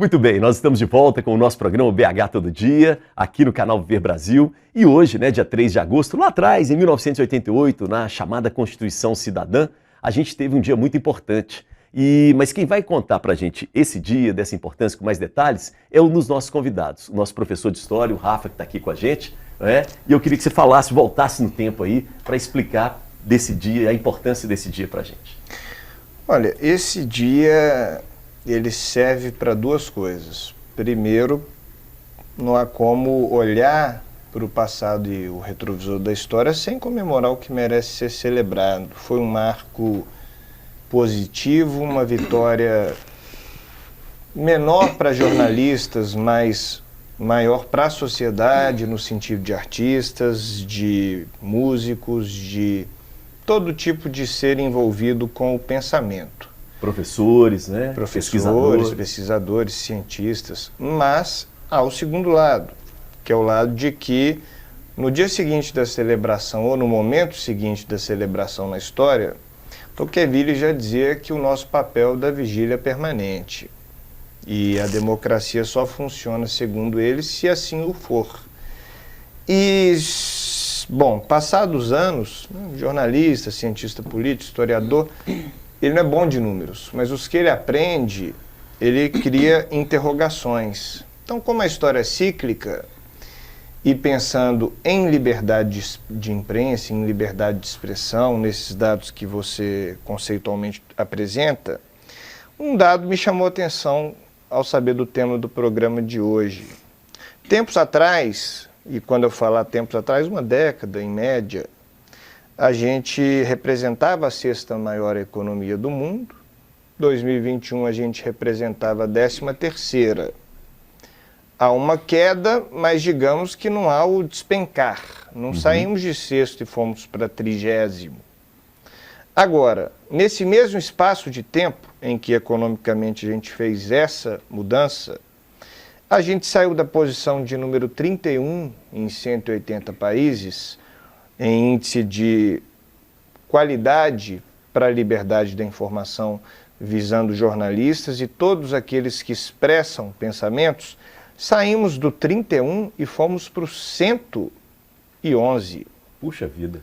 Muito bem, nós estamos de volta com o nosso programa BH Todo Dia, aqui no canal Viver Brasil. E hoje, dia 3 de agosto, lá atrás, em 1988, na chamada Constituição Cidadã, a gente teve um dia muito importante. Mas quem vai contar pra gente esse dia, dessa importância com mais detalhes, é um dos nossos convidados, o nosso professor de História, o Rafa, que está aqui com a gente. E eu queria que você voltasse no tempo aí, para explicar desse dia, a importância desse dia pra gente. Olha, esse dia ele serve para duas coisas. Primeiro, não há como olhar para o passado e o retrovisor da história sem comemorar o que merece ser celebrado. Foi um marco positivo, uma vitória menor para jornalistas, mas maior para a sociedade, no sentido de artistas, de músicos, de todo tipo de ser envolvido com o pensamento. Professores, Professores, pesquisadores, cientistas. Mas há o segundo lado, que é o lado de que no dia seguinte da celebração, ou no momento seguinte da celebração na história, Tocqueville já dizia que o nosso papel da vigília é permanente. E a democracia só funciona, segundo ele, se assim o for. E, bom, passados os anos, jornalista, cientista político, historiador, ele não é bom de números, mas os que ele aprende, ele cria interrogações. Então, como a história é cíclica, e pensando em liberdade de imprensa, em liberdade de expressão, nesses dados que você conceitualmente apresenta, um dado me chamou a atenção ao saber do tema do programa de hoje. Tempos atrás, e quando eu falar tempos atrás, uma década em média, a gente representava a sexta maior economia do mundo. Em 2021 a gente representava a 13ª. Há uma queda, mas digamos que não há o despencar. Não saímos de sexto e fomos para 30º. Agora, nesse mesmo espaço de tempo em que economicamente a gente fez essa mudança, a gente saiu da posição de número 31 em 180 países, em índice de qualidade para a liberdade da informação, visando jornalistas e todos aqueles que expressam pensamentos. Saímos do 31 e fomos para o 111. Puxa vida.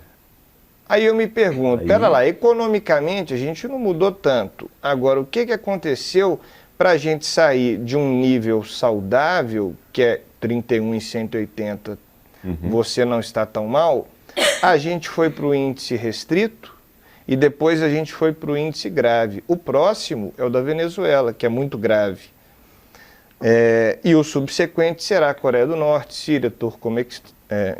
Aí eu me pergunto, pera lá, economicamente a gente não mudou tanto. Agora, o que aconteceu para a gente sair de um nível saudável, que é 31 em 180, você não está tão mal, a gente foi para o índice restrito e depois a gente foi para o índice grave. O próximo é o da Venezuela, que é muito grave. E o subsequente será a Coreia do Norte, Síria, Turcomenistão,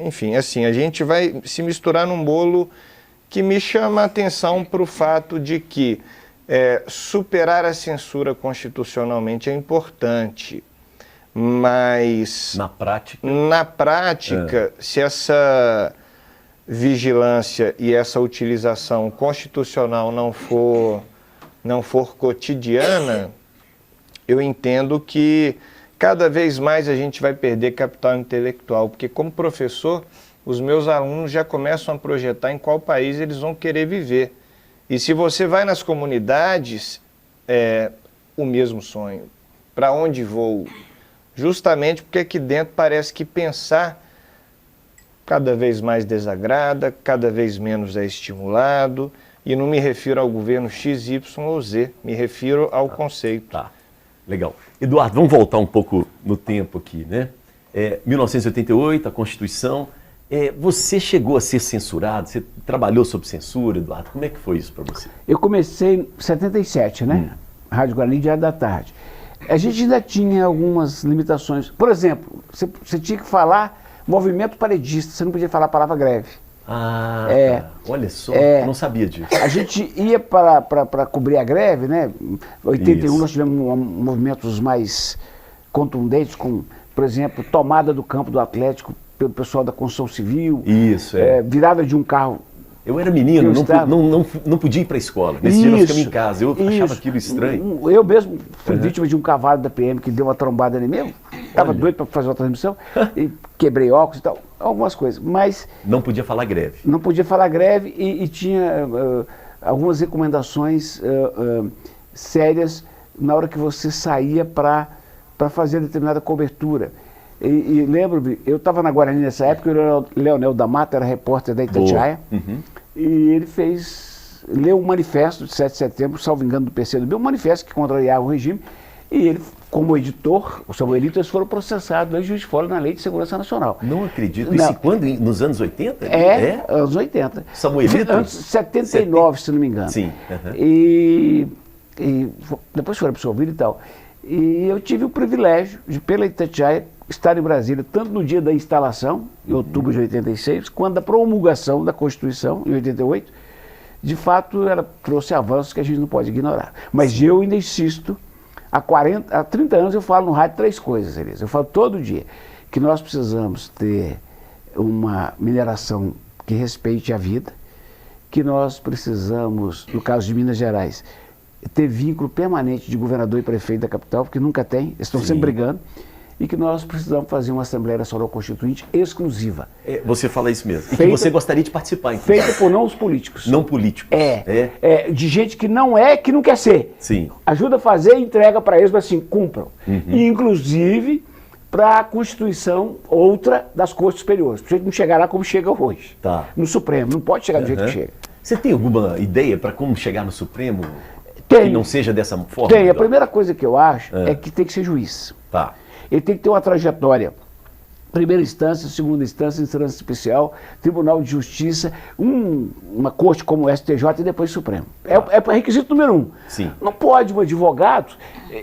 enfim, assim, a gente vai se misturar num bolo que me chama a atenção para o fato de que superar a censura constitucionalmente é importante, mas na prática, se essa vigilância e essa utilização constitucional não for cotidiana, eu entendo que cada vez mais a gente vai perder capital intelectual, porque como professor, os meus alunos já começam a projetar em qual país eles vão querer viver. E se você vai nas comunidades, o mesmo sonho. Para onde vou? Justamente porque aqui dentro parece que pensar cada vez mais desagrada, cada vez menos é estimulado, e não me refiro ao governo X, Y ou Z, me refiro ao conceito. Tá. Legal. Eduardo, vamos voltar um pouco no tempo aqui, 1988, a Constituição. Você chegou a ser censurado? Você trabalhou sob censura, Eduardo? Como é que foi isso para você? Eu comecei em 77, Rádio Guarani, Diário da Tarde. A gente ainda tinha algumas limitações. Por exemplo, você tinha que falar movimento paredista, você não podia falar a palavra greve. Tá. Olha só, eu não sabia disso. A gente ia para cobrir a greve, Em 81 nós tivemos movimentos mais contundentes, como, por exemplo, tomada do campo do Atlético pelo pessoal da construção civil. Isso, virada de um carro. Eu era menino, não podia ir para a escola. Nesse dia nós ficamos em casa, eu achava aquilo estranho. Eu mesmo fui vítima de um cavalo da PM que deu uma trombada em mim mesmo. Estava doido para fazer uma transmissão, e quebrei óculos e tal, algumas coisas. Mas não podia falar greve. Não podia falar greve e tinha algumas recomendações sérias na hora que você saía para para fazer determinada cobertura. E lembro-me, eu estava na Guarani nessa época, o Leonel da Mata era repórter da Itatiaia, e ele leu um manifesto de 7 de setembro, salvo engano, do PCdoB, um manifesto que contrariava o regime, e ele, como editor, o Samuelito, eles foram processados em Juiz de Fora na Lei de Segurança Nacional. Não acredito. Isso quando? Nos anos 80? Anos 80. Samuelito? Anos 79, se não me engano. Sim. E depois foi absolvido e tal. E eu tive o privilégio de, pela Itatiaia, estar em Brasília, tanto no dia da instalação, em outubro de 86, quanto da promulgação da Constituição, em 88. De fato, ela trouxe avanços que a gente não pode ignorar. Mas eu ainda insisto, há 30 anos eu falo no rádio 3 coisas, Elisa. Eu falo todo dia que nós precisamos ter uma mineração que respeite a vida, que nós precisamos, no caso de Minas Gerais, ter vínculo permanente de governador e prefeito da capital, porque nunca tem, eles estão sempre brigando, e que nós precisamos fazer uma Assembleia Nacional Constituinte exclusiva. Você fala isso mesmo. E que você gostaria de participar, inclusive. Feita por não os políticos. Não políticos. De gente que não quer ser. Sim. Ajuda a fazer e entrega para eles, mas assim, cumpram. E, inclusive, para a Constituição outra das Cortes Superiores. Para a gente não chegar lá como chega hoje. Tá. No Supremo. Não pode chegar do jeito que chega. Você tem alguma ideia para como chegar no Supremo? Tem. Que não seja dessa forma? Tem. A primeira coisa que eu acho é que tem que ser juiz. Tá. Ele tem que ter uma trajetória, primeira instância, segunda instância, instância especial, Tribunal de Justiça, uma corte como o STJ e depois Supremo. É requisito número 1. Sim. Não pode um advogado,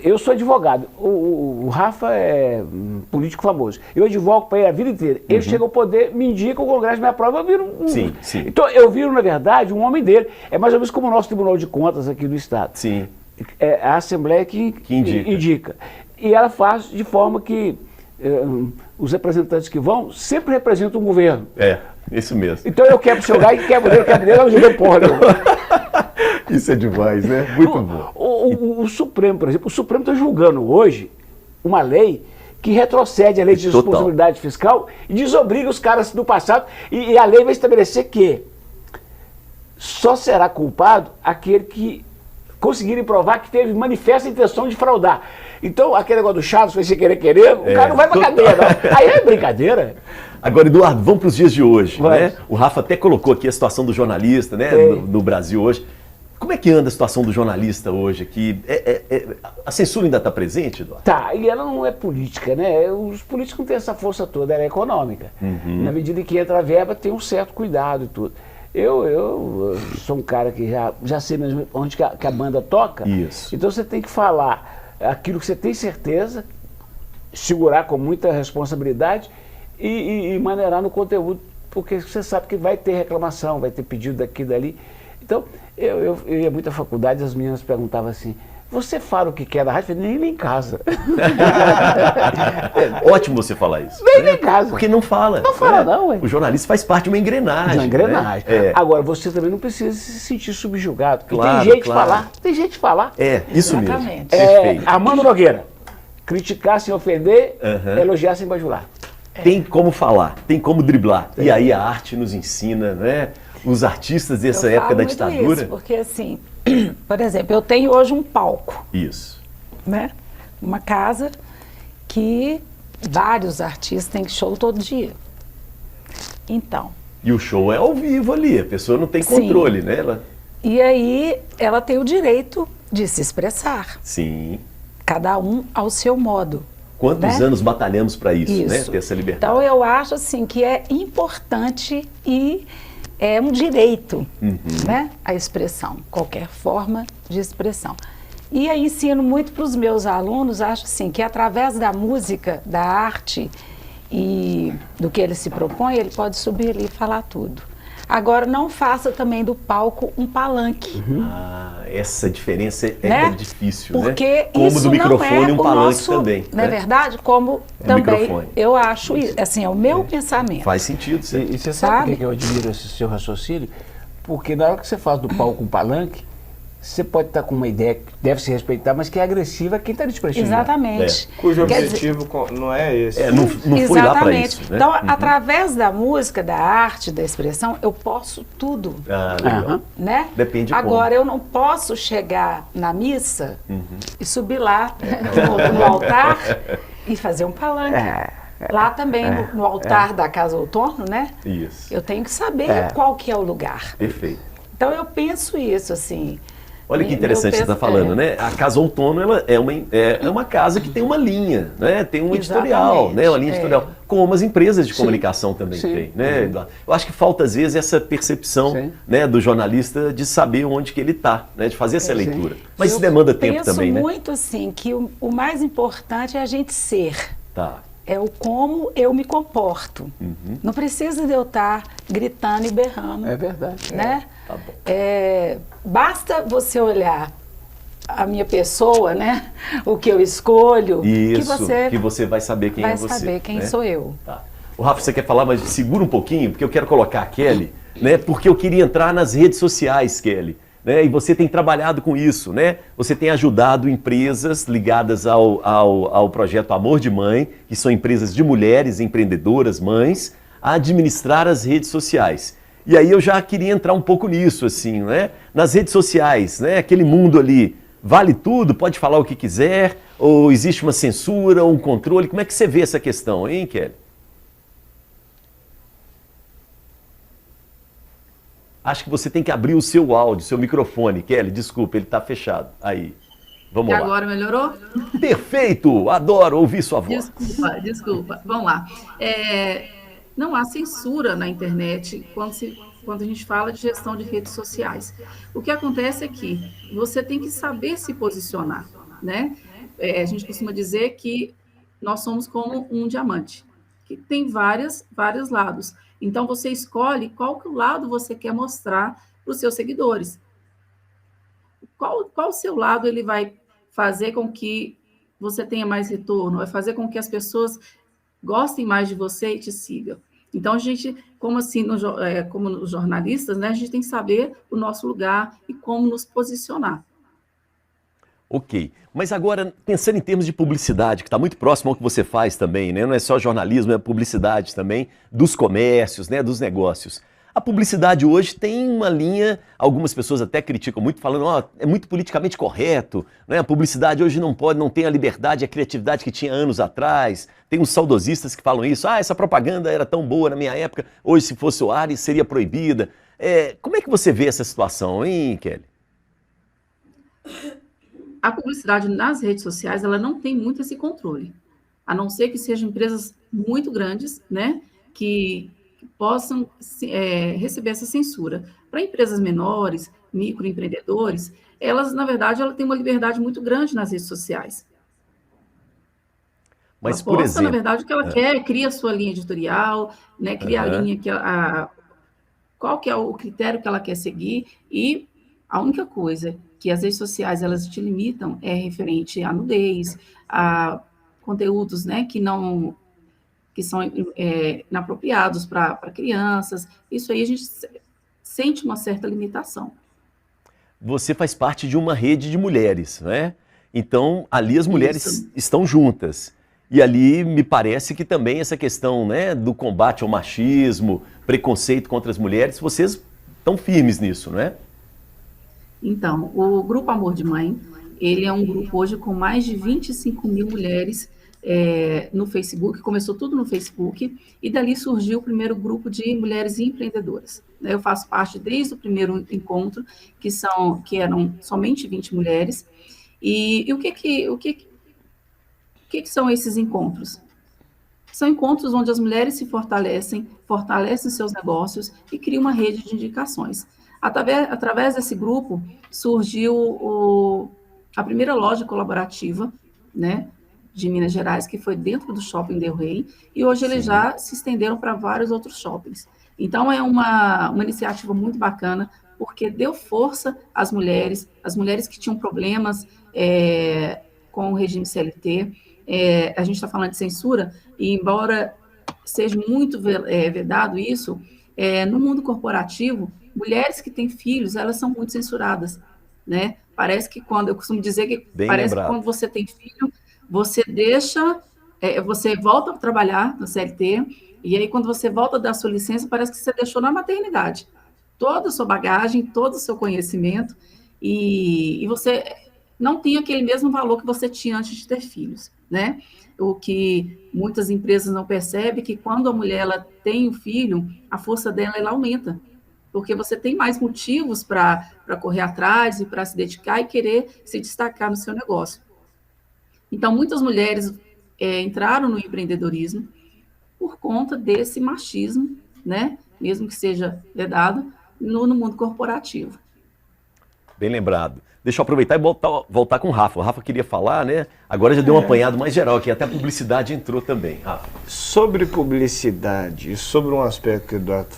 eu sou advogado, o Rafa é político famoso, eu advogo para ele a vida inteira, ele chega ao poder, me indica, o Congresso me aprova, eu viro Sim. Então eu viro, na verdade, um homem dele. É mais ou menos como o nosso Tribunal de Contas aqui do Estado. Sim. É a Assembleia que indica. E ela faz de forma que os representantes que vão sempre representam o governo. Isso mesmo. Então eu quebro o seu gás, quebro dele, eu joguei porra. Isso é demais, né? Muito bom. O Supremo, por exemplo, o Supremo está julgando hoje uma lei que retrocede a lei de responsabilidade fiscal e desobriga os caras do passado. E a lei vai estabelecer que só será culpado aquele que conseguirem provar que teve manifesta intenção de fraudar. Então, aquele negócio do Chaves, foi sem querer, o cara não vai pra cadeia, não. Aí é brincadeira. Agora, Eduardo, vamos para os dias de hoje, né? O Rafa até colocou aqui a situação do jornalista, né, no Brasil hoje. Como é que anda a situação do jornalista hoje aqui? A censura ainda está presente, Eduardo? Tá, e ela não é política, né? Os políticos não têm essa força toda, ela é econômica. Na medida que entra a verba, tem um certo cuidado e tudo. Eu sou um cara que já sei mesmo onde que a banda toca. Isso. Então você tem que falar aquilo que você tem certeza, segurar com muita responsabilidade e maneirar no conteúdo, porque você sabe que vai ter reclamação, vai ter pedido daqui e dali. Então, eu ia muito à faculdade, as meninas perguntavam assim: você fala o que quer da rádio? Eu falei, nem em casa. Ótimo você falar isso. Nem em casa. Porque não fala. Não fala, não, ué. O jornalista faz parte de uma engrenagem. Agora, você também não precisa se sentir subjugado. Claro, tem gente de falar. Tem gente de falar. Isso Exatamente. mesmo. Perfeito. Armando Nogueira. Criticar sem ofender, elogiar sem bajular. Tem como falar, tem como driblar. E aí a arte nos ensina, né? Os artistas dessa época da ditadura. Isso, porque assim, por exemplo, eu tenho hoje um palco. Isso. Né? Uma casa que vários artistas têm show todo dia. Então. E o show é ao vivo ali, a pessoa não tem controle, né? E aí ela tem o direito de se expressar. Sim. Cada um ao seu modo. Quantos anos batalhamos para isso, né? Ter essa liberdade. Então eu acho assim que é importante e é um direito, né? A expressão, qualquer forma de expressão. E aí ensino muito para os meus alunos, acho assim, que através da música, da arte e do que ele se propõe, ele pode subir ali e falar tudo. Agora, não faça também do palco um palanque. Essa diferença né? É difícil, porque né? Como isso do microfone não é um palanque nosso, também. Não é verdade? Como também microfone. Eu acho, assim, é o meu pensamento. Faz sentido. E você sabe por que eu admiro esse seu raciocínio? Porque na hora que você faz do palco um palanque, você pode estar com uma ideia que deve se respeitar, mas que é agressiva a quem está desprestigiando. Exatamente. Cujo Quer objetivo não é esse. Não foi lá para isso. Né? Então, através da música, da arte, da expressão, eu posso tudo. Legal. Né? Depende de Agora, eu não posso chegar na missa e subir lá no altar e fazer um palanque. Lá também, no altar da Casa Outono, né? Isso. Eu tenho que saber qual que é o lugar. Perfeito. Então, eu penso isso, assim. Olha que interessante você está falando, né? A Casa Outono ela é uma casa que tem uma linha, né? Tem um editorial, né? Uma linha editorial, como as empresas de comunicação também têm, né, Eduardo? Eu acho que falta, às vezes, essa percepção, né, do jornalista de saber onde que ele está, né? De fazer essa leitura. Mas isso demanda tempo também, né? Eu penso muito, assim, que o mais importante é a gente ser. Tá. É o como eu me comporto. Não precisa de eu estar gritando e berrando. É verdade. Né? Tá bom. Basta você olhar a minha pessoa, né? O que eu escolho, Isso, que você vai saber quem é você. Vai saber quem né? sou eu. Tá. O Rafa, você quer falar, mas segura um pouquinho, porque eu quero colocar a Kelly, né? Porque eu queria entrar nas redes sociais, Kelly. Né? E você tem trabalhado com isso, né? Você tem ajudado empresas ligadas ao projeto Amor de Mãe, que são empresas de mulheres empreendedoras, mães, a administrar as redes sociais. E aí eu já queria entrar um pouco nisso, assim, né? Nas redes sociais, né? Aquele mundo ali, vale tudo? Pode falar o que quiser? Ou existe uma censura, um controle? Como é que você vê essa questão, hein, Kelly? Acho que você tem que abrir o seu áudio, seu microfone. Kelly, desculpa, ele está fechado. Aí, vamos lá. Agora melhorou? Perfeito! Adoro ouvir sua voz. Desculpa. Vamos lá. Não há censura na internet quando a gente fala de gestão de redes sociais. O que acontece é que você tem que saber se posicionar, né? A gente costuma dizer que nós somos como um diamante, que tem vários lados. Então, você escolhe qual que o lado você quer mostrar para os seus seguidores. Qual o seu lado ele vai fazer com que você tenha mais retorno, vai fazer com que as pessoas gostem mais de você e te sigam. Então, a gente, como os jornalistas, né, a gente tem que saber o nosso lugar e como nos posicionar. Ok, mas agora, pensando em termos de publicidade, que está muito próximo ao que você faz também, né? Não é só jornalismo, é publicidade também, dos comércios, né? Dos negócios. A publicidade hoje tem uma linha, algumas pessoas até criticam muito, falando, é muito politicamente correto, né? A publicidade hoje não tem a liberdade e a criatividade que tinha anos atrás. Tem uns saudosistas que falam isso, essa propaganda era tão boa na minha época, hoje se fosse o Ares seria proibida. Como é que você vê essa situação, hein, Kelly? A publicidade nas redes sociais, ela não tem muito esse controle, a não ser que sejam empresas muito grandes, né, que possam receber essa censura. Para empresas menores, microempreendedores, elas, na verdade, têm uma liberdade muito grande nas redes sociais. Mas, ela por exemplo... na verdade, o que ela quer, cria a sua linha editorial, né, cria a linha qual que é o critério que ela quer seguir, e a única coisa que as redes sociais elas te limitam é referente à nudez, a conteúdos, né, que são inapropriados para crianças. Isso aí a gente sente uma certa limitação. Você faz parte de uma rede de mulheres, né? Então, ali as mulheres estão juntas. E ali me parece que também essa questão, né, do combate ao machismo, preconceito contra as mulheres, vocês estão firmes nisso, não é? Então, o Grupo Amor de Mãe, ele é um grupo hoje com mais de 25 mil mulheres no Facebook, começou tudo no Facebook, e dali surgiu o primeiro grupo de mulheres empreendedoras. Eu faço parte desde o primeiro encontro, que eram somente 20 mulheres, e o que são esses encontros? São encontros onde as mulheres se fortalecem seus negócios e criam uma rede de indicações. Através desse grupo, surgiu a primeira loja colaborativa, né, de Minas Gerais, que foi dentro do Shopping Del Rey, e hoje eles já se estenderam para vários outros shoppings. Então, é uma iniciativa muito bacana, porque deu força às mulheres que tinham problemas com o regime CLT. A gente está falando de censura, e embora seja muito vedado isso, no mundo corporativo, mulheres que têm filhos, elas são muito censuradas. né? Parece que quando, eu costumo dizer que Bem parece lembrado. que quando você tem filho, você deixa, você volta a trabalhar no CLT, e aí quando você volta da sua licença, parece que você deixou na maternidade toda a sua bagagem, todo o seu conhecimento, e você não tem aquele mesmo valor que você tinha antes de ter filhos, né? O que muitas empresas não percebem é que quando a mulher ela tem o filho, a força dela ela aumenta, porque você tem mais motivos para correr atrás e para se dedicar e querer se destacar no seu negócio. Então, muitas mulheres entraram no empreendedorismo por conta desse machismo, né? Mesmo que seja vedado, no mundo corporativo. Bem lembrado. Deixa eu aproveitar e voltar com o Rafa. O Rafa queria falar, né? Agora já deu um apanhado mais geral aqui, até a publicidade entrou também, Rafa. Sobre publicidade e sobre um aspecto que o Eduardo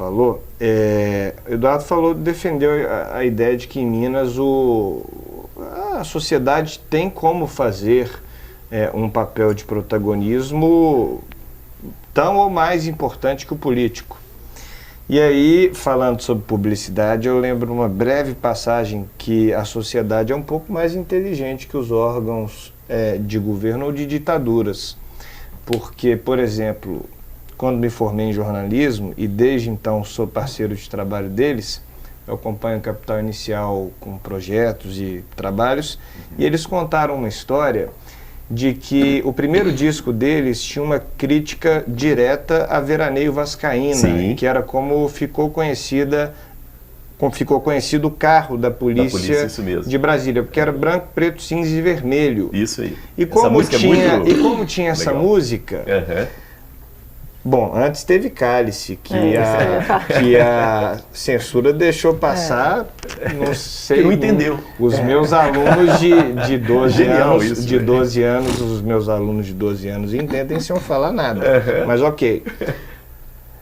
falou, defendeu a ideia de que em Minas a sociedade tem como fazer um papel de protagonismo tão ou mais importante que o político. E aí, falando sobre publicidade, eu lembro uma breve passagem que a sociedade é um pouco mais inteligente que os órgãos de governo ou de ditaduras. Porque, por exemplo, quando me formei em jornalismo, e desde então sou parceiro de trabalho deles, eu acompanho o Capital Inicial com projetos e trabalhos, e eles contaram uma história de que o primeiro disco deles tinha uma crítica direta a Veraneio Vascaína, Sim. que era como ficou conhecido o carro da polícia isso mesmo. de Brasília, porque era branco, preto, cinza e vermelho. Isso aí. E Essa como música tinha, é muito como tinha essa legal. música, bom, antes teve Cálice, que a censura deixou passar, não sei. Que não entendeu. Os meus alunos de 12 Genial anos, isso, de né? 12 anos, os meus alunos de 12 anos entendem sem eu falar nada. Mas ok.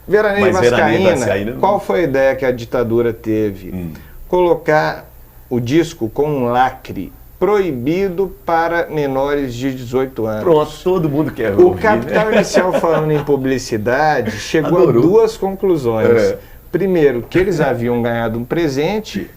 Veraneio Mas Veraneio Vascaína, Vascaína não- qual foi a ideia que a ditadura teve? Colocar o disco com um lacre proibido para menores de 18 anos. Pronto, todo mundo quer O ouvir, Capital né? Inicial, falando em publicidade, chegou Adorou. a duas conclusões. É. Primeiro, que eles haviam ganhado um presente,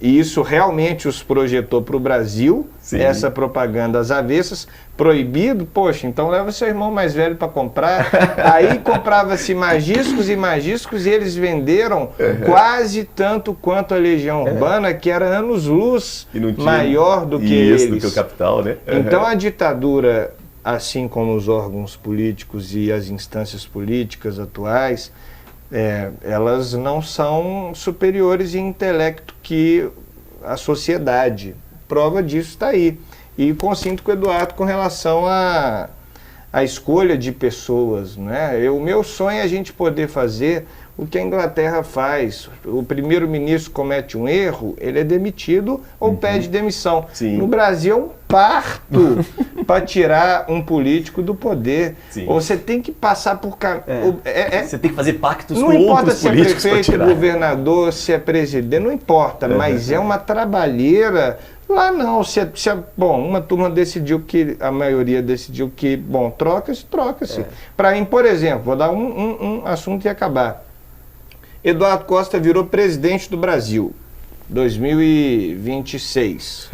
e isso realmente os projetou para o Brasil, Sim. essa propaganda às avessas, proibido, poxa, então leva seu irmão mais velho para comprar. Aí comprava-se mais discos e mais discos, e eles venderam quase tanto quanto a Legião Urbana, que era anos-luz E não tinha maior do que isso, eles. do que o Capital, né? Então a ditadura, assim como os órgãos políticos e as instâncias políticas atuais, elas não são superiores em intelecto que a sociedade. Prova disso está aí. E consinto com o Eduardo com relação à escolha de pessoas, né? O meu sonho é a gente poder fazer o que a Inglaterra faz. O primeiro-ministro comete um erro, ele é demitido ou pede demissão. Sim. No Brasil é um parto para tirar um político do poder. Sim. Ou você tem que passar por... Você tem que fazer pactos Não com importa outros se é políticos para prefeito, tirar. governador, se é presidente, não importa, mas é uma trabalheira. Lá não, bom, uma turma decidiu que, a maioria decidiu que, bom, troca-se. Para mim, por exemplo, vou dar um assunto e acabar. Eduardo Costa virou presidente do Brasil, 2026.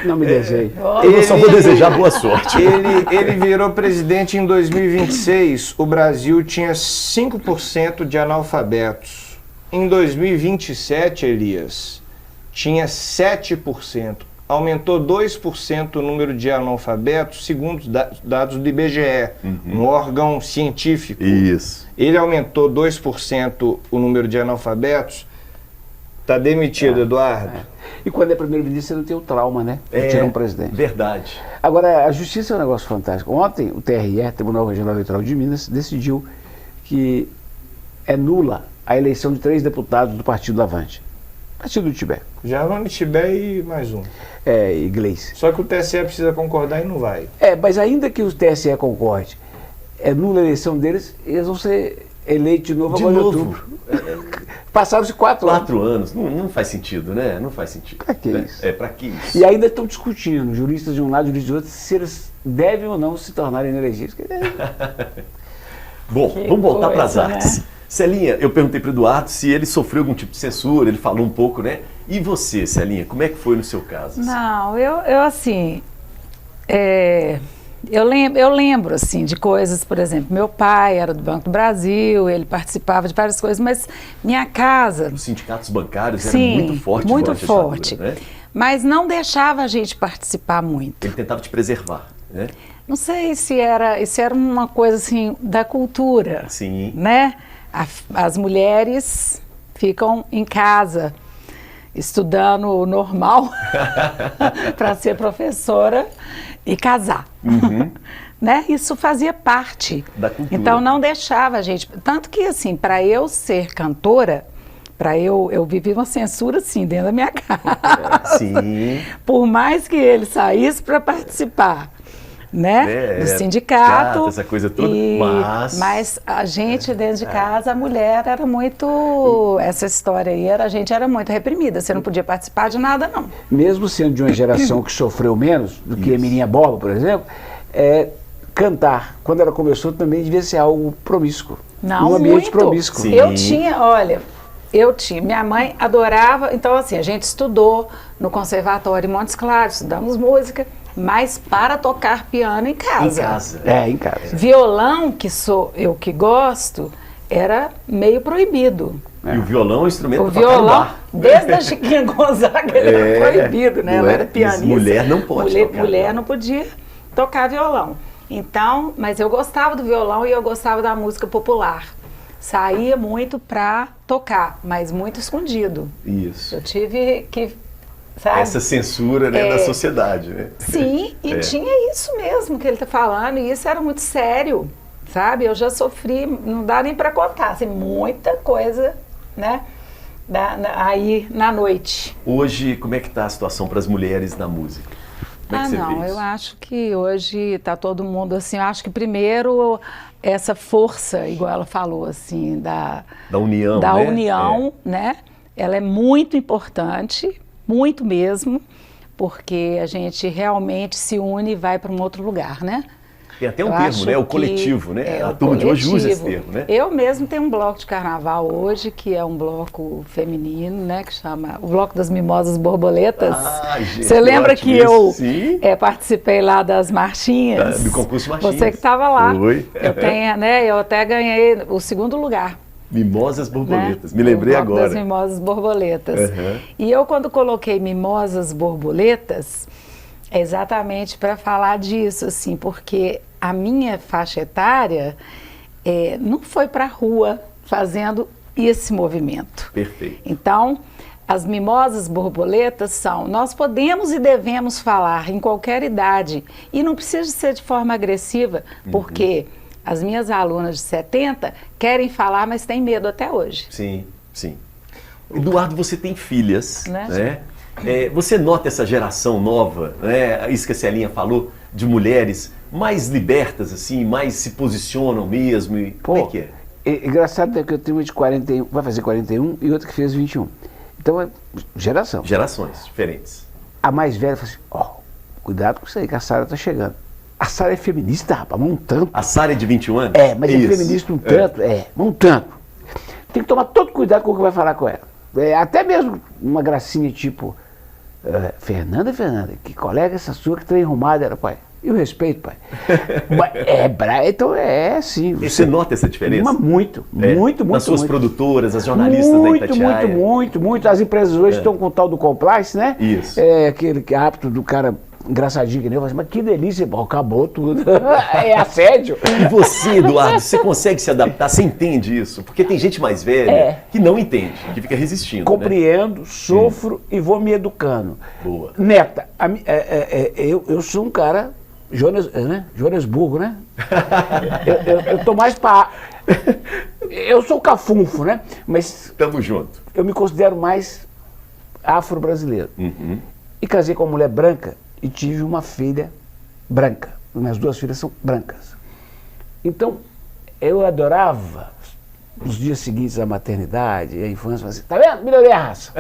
Não me deseje. Eu só vou desejar boa sorte. Ele virou presidente em 2026, o Brasil tinha 5% de analfabetos. Em 2027, Elias, tinha 7%. Aumentou 2% o número de analfabetos, segundo os dados do IBGE, um órgão científico. Isso. Ele aumentou 2% o número de analfabetos. Está demitido, Eduardo. E quando é primeiro-ministro, você não tem o trauma, né? De tirar um presidente. Verdade. Agora, a justiça é um negócio fantástico. Ontem, o TRE, Tribunal Regional Eleitoral de Minas, decidiu que é nula a eleição de 3 deputados do Partido Avante. Partido do Tibé. Jarone Tibé e mais um. E Gleice. Só que o TSE precisa concordar e não vai. Mas ainda que o TSE concorde, é nula a eleição deles, eles vão ser eleitos de novo De agora em novo. outubro. Passaram-se 4 anos. 4 anos. Não faz sentido, né? Não faz sentido. Pra que né? isso? Pra que isso? E ainda estão discutindo, juristas de um lado, juristas do outro, se eles devem ou não se tornarem inelegíveis. Bom, vamos voltar para as coisa, artes. né? Celinha, eu perguntei para o Eduardo se ele sofreu algum tipo de censura, ele falou um pouco, né? E você, Celinha, como é que foi no seu caso? Assim? Não, eu assim, eu lembro assim de coisas, por exemplo, meu pai era do Banco do Brasil, ele participava de várias coisas, mas minha casa... Os sindicatos bancários sim, eram muito fortes. Muito forte, né? Mas não deixava a gente participar muito. Ele tentava te preservar, né? Não sei se era uma coisa assim da cultura, Sim. né? As mulheres ficam em casa estudando normal para ser professora e casar, né? Isso fazia parte da cultura. Então não deixava a gente, tanto que assim, para eu ser cantora, eu vivi uma censura assim dentro da minha casa. Sim. Por mais que ele saísse para participar, né? Do sindicato. Essa coisa toda. Mas a gente dentro de casa, a mulher era muito. Essa história aí, a gente era muito reprimida. Você não podia participar de nada, não. Mesmo sendo de uma geração que sofreu menos do que a Emilinha Borba, por exemplo, cantar, quando ela começou, também devia ser algo promíscuo. Não, um ambiente muito. promíscuo. Sim. Minha mãe adorava, então assim, a gente estudou no Conservatório em Montes Claros, estudamos música, mas para tocar piano em casa. Em casa. Em casa. Violão, que sou eu que gosto, era meio proibido. E o violão é um instrumento O para tocar no violão, bar. desde a Chiquinha Gonzaga, ele era proibido, né? Ela era pianista. Mulher não pode tocar. Mulher não podia tocar violão. Então, mas eu gostava do violão e eu gostava da música popular. Saía muito para tocar, mas muito escondido. Isso. Eu tive que, sabe? Essa censura, né, da sociedade, né? Sim, e tinha isso mesmo que ele está falando, e isso era muito sério, sabe? Eu já sofri, não dá nem para contar, assim, muita coisa, né? Aí na noite. Hoje, como é que está a situação para as mulheres na música? Como é que você vê isso? Eu acho que hoje está todo mundo assim, eu acho que primeiro essa força, igual ela falou, assim, da união, da né? união, né? Ela é muito importante, muito mesmo, porque a gente realmente se une e vai para um outro lugar, né? Tem até um termo, né? O coletivo, né? A turma de hoje usa esse termo, né? Eu mesmo tenho um bloco de carnaval hoje, que é um bloco feminino, né? Que chama o Bloco das Mimosas Borboletas. Gente, você lembra que eu participei lá das marchinhas? Do concurso Marchinhas. Você que estava lá. Foi. Eu até ganhei o segundo lugar. Mimosas Borboletas, né? Me lembrei o Bloco agora. das Mimosas Borboletas. E eu, quando coloquei Mimosas Borboletas, é exatamente para falar disso, assim, porque a minha faixa etária não foi para a rua fazendo esse movimento. Perfeito. Então, as mimosas borboletas nós podemos e devemos falar em qualquer idade, e não precisa ser de forma agressiva, porque as minhas alunas de 70 querem falar, mas têm medo até hoje. Sim, sim. Eduardo, você tem filhas, né? Você nota essa geração nova, né? Isso que a Celinha falou, de mulheres mais libertas, assim, mais se posicionam mesmo? Como é que é? Engraçado que eu tenho uma de 41, vai fazer 41 e outra que fez 21. Então é geração. Gerações diferentes. A mais velha falou assim, cuidado com isso aí, que a Sara tá chegando. A Sara é feminista, rapaz, mas um tanto. A Sara é de 21 anos? Mas é feminista um tanto, um tanto. Tem que tomar todo cuidado com o que vai falar com ela. Até mesmo uma gracinha tipo, Fernanda, que colega essa sua que trem arrumada era, pai. E o respeito, pai. Então sim. Você nota essa diferença? Muito. Nas suas produtoras, as jornalistas da Itatiaia. Muito. As empresas hoje estão com o tal do compliance, né? Isso. Aquele hábito do cara engraçadinho que nem eu, mas que delícia, acabou tudo. É assédio. E você, Eduardo, você consegue se adaptar? Você entende isso? Porque tem gente mais velha que não entende, que fica resistindo. Compreendo, sofro e vou me educando. Boa. Neta, eu sou um cara Joanesburgo, né? eu tô mais para... Eu sou cafunfo, né? Mas... Tamo junto. Eu me considero mais afro-brasileiro. E casei com uma mulher branca e tive uma filha branca. Minhas duas filhas são brancas. Então, eu adorava os dias seguintes à maternidade, à infância, assim, tá vendo? Melhorei a raça.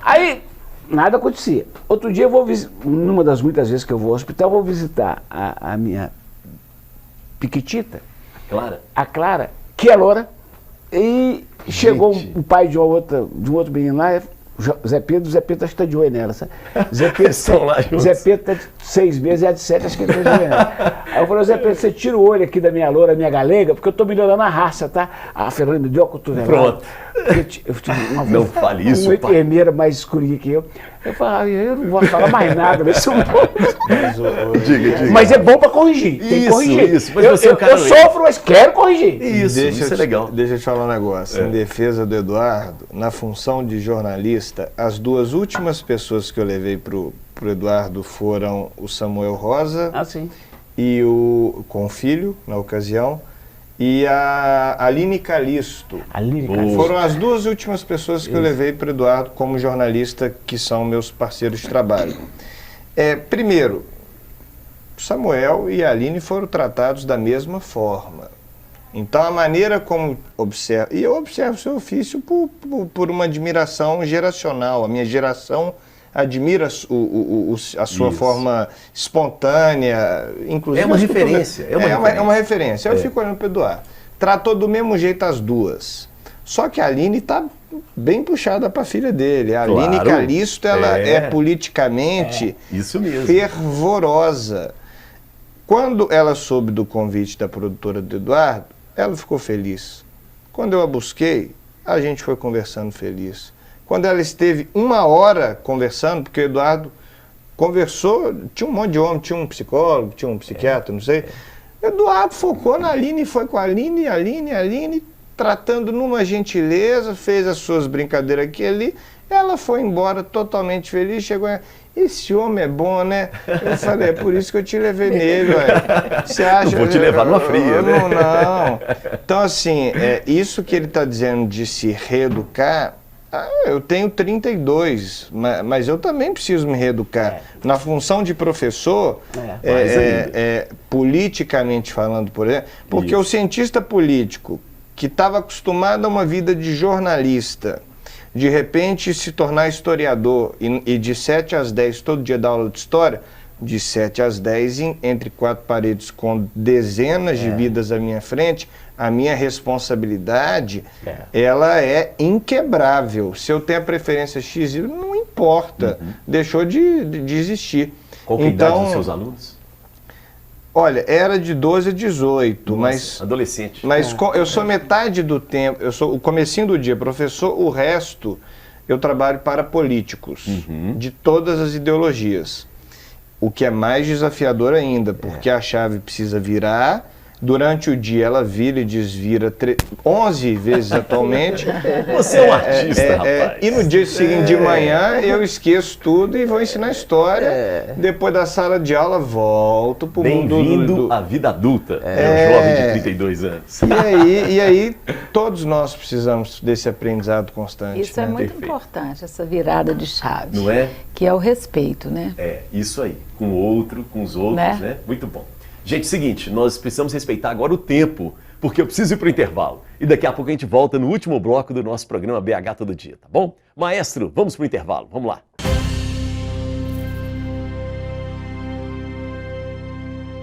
Aí, nada acontecia. Outro dia eu vou visitar, numa das muitas vezes que eu vou ao hospital, eu vou visitar a minha piquitita, Clara. a Clara, que é loura, E chegou o pai de um outro menino lá, Zé Pedro acho que está de olho nela, sabe? Zé Pedro tá de 6 meses e a de 7 acho que ele está de olho nela. Aí eu falei, Zé Pedro, você tira o olho aqui da minha loura, minha galega, porque eu estou melhorando a raça, tá? A Fernanda me deu a cotovelada. Pronto. Eu tive Não fale isso, uma pai. enfermeira mais escurinha que eu. Eu falei, eu não vou falar mais nada nesse mundo. Diga. Mas é bom para corrigir. Tem que corrigir. Isso. Mas você é um cara eu sofro, mas quero corrigir. Isso é legal. Deixa eu te falar um negócio. Em defesa do Eduardo, na função de jornalista, as duas últimas pessoas que eu levei pro Eduardo foram o Samuel Rosa Sim. e com o filho, na ocasião, e a Aline Calisto. Foram as duas últimas pessoas que eu levei para o Eduardo como jornalista, que são meus parceiros de trabalho. Primeiro, Samuel e a Aline foram tratados da mesma forma. Então, a maneira como observo... E eu observo o seu ofício por uma admiração geracional. A minha geração admira a sua forma espontânea, inclusive... É uma referência. É uma referência. Eu fico olhando para o Eduardo. Tratou do mesmo jeito as duas. Só que a Aline está bem puxada para a filha dele. A Aline Calisto, ela é politicamente isso mesmo. fervorosa. Quando ela soube do convite da produtora do Eduardo, ela ficou feliz. Quando eu a busquei, a gente foi conversando feliz. Quando ela esteve 1 hora conversando, porque o Eduardo conversou, tinha um monte de homem, tinha um psicólogo, tinha um psiquiatra, não sei. Eduardo focou na Aline, foi com a Aline, tratando numa gentileza, fez as suas brincadeiras aqui e ali. Ela foi embora totalmente feliz, chegou e... Esse homem é bom, né? Eu falei, é por isso que eu te levei nele, ué. Você acha... Não vou te levar numa fria, né? Não. Então, assim, isso que ele está dizendo de se reeducar, eu tenho 32, mas eu também preciso me reeducar. Na função de professor, politicamente falando, por exemplo, porque o cientista político que estava acostumado a uma vida de jornalista, de repente se tornar historiador e de 7 às 10 todo dia dar aula de história, de 7 às 10 entre 4 paredes com dezenas de vidas à minha frente, a minha responsabilidade ela é inquebrável. Se eu tenho a preferência X, não importa, deixou de existir. Qual que é a idade dos seus alunos? Olha, era de 12 a 18, mas... Adolescente. Mas eu sou metade do tempo, eu sou o comecinho do dia professor, o resto eu trabalho para políticos, de todas as ideologias. O que é mais desafiador ainda, porque a chave precisa virar, durante o dia ela vira e desvira 11 vezes atualmente. Você é um artista, rapaz. E no dia seguinte de manhã eu esqueço tudo e vou ensinar história. Depois da sala de aula volto para o mundo Bem-vindo à vida adulta, um jovem de 32 anos. E aí todos nós precisamos desse aprendizado constante. Isso é muito importante, essa virada de chave. Não é? Que é o respeito, né? Isso aí. Com o outro, com os outros, né? Muito bom. Gente, seguinte, nós precisamos respeitar agora o tempo, porque eu preciso ir para o intervalo. E daqui a pouco a gente volta no último bloco do nosso programa BH Todo Dia, tá bom? Maestro, vamos para o intervalo, vamos lá.